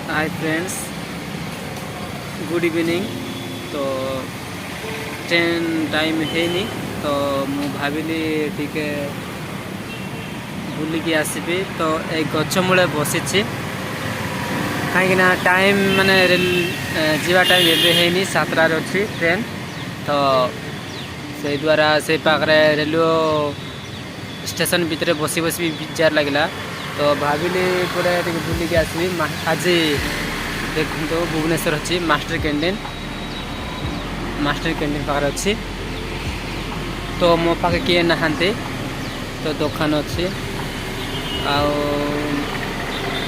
Hi friends, good evening. तो train time है तो मु भाविली टिके बुलिकी आसबि। तो एक गछ मूले बसी कहीं टाइम माने रेल जीवा टाइम एवं सातटार अच्छी ट्रेन। तो से द्वारा से पाखे रेलवे स्टेशन भितर बसी बसी विजार लगला। तो भाविली पूरा बुलिकी आसबि। आज देखो भुवनेश्वर अच्छी मास्टर कैंटीन पाखे अच्छी। तो मो पाखे किए नहांते तो दुकान अच्छी।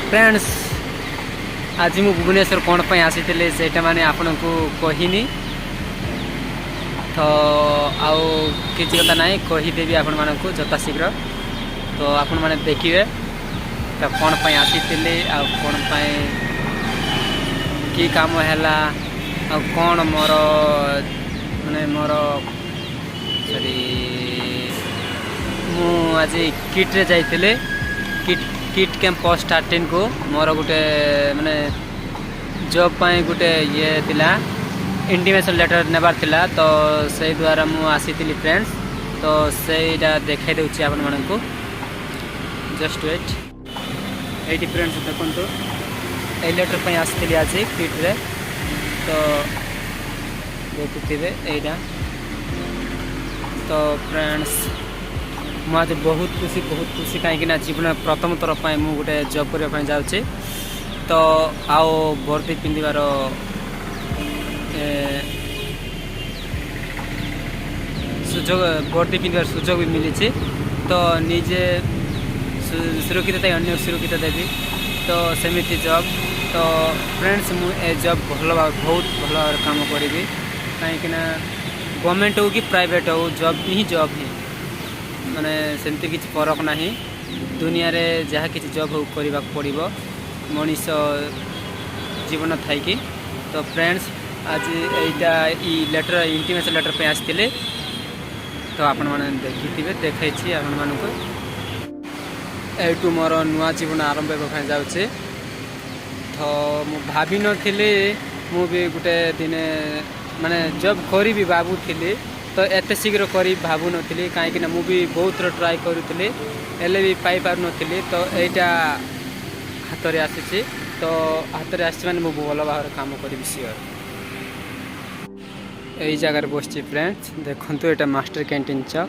फ्रेंड्स आज मु भुवनेश्वर कौन पर आसी से माने आपन को कहनी। तो आउ किसी कथा ना कहीदेवी आपण मान को जता शीघ्र। तो आपण मैंने देखिए तो कौन पर आसी कौन कि काम है कौन मोर माने मोर सॉरी मु आज किट रे जाइले किट कैंप पोस्ट 18 को मोर गोटे माने जॉब पाए गोटे ये थिला इंटिमेशन लेटर नेबार थिला। तो से द्वारा मु आसी फ्रेंड्स। तो सेटा देखाई देउछि आपन मानन को। जस्ट वेट एटी फ्रेंड्स देखो ए लेटर पे आसती आज किट रे। तो देखुथिबे एटा। तो फ्रेंड्स मुझे बहुत खुशी कहीं जीवन प्रथम थर पर मुझे गोटे जॉब करने जाऊँगी। तो आओ वर्दी पिंधार सुजोग वर्दी पिंधार सुजोग भी मिली। तो निजे सुरक्षित अन्य सुरक्षित देवी। तो सेमिति जॉब। तो फ्रेंड्स मुझे जॉब बहुत भल भाव काम करी कहीं गवर्नमेंट हो कि प्राइवेट हो जॉब ही जॉब ही माने सेमती किसी फरक ना। दुनिया रे जहाँ किसी जॉब हो करने पड़ो मनीष जीवन थाई। तो फ्रेंड्स आज यही लेटर इंटिमेशन लेटर पे आसते। तो आपण मैंने देखी देखी आपण मान को यू मोर नुआ जीवन आरंभ जाऊे। तो मु भाभी नी मु भी गोटे दिने माने जॉब करी भावुली। तो एत शीघ्र करी भावु नी कहीं मु भी बहुत ट्राए करुली हेले भी पाई पार नी। तो यहाँ हाथ में आसी। तो हाथ में आसी मु भल भाव काम करी सियोर। यही जगार बस फ्रेंड्स देखो यहाँ मास्टर कैंटीन चक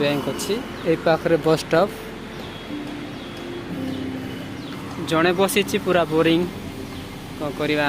बैंक अच्छी यही पाखे बस स्टॉप। जड़े बसी पूरा बोरिंग कौन करवा।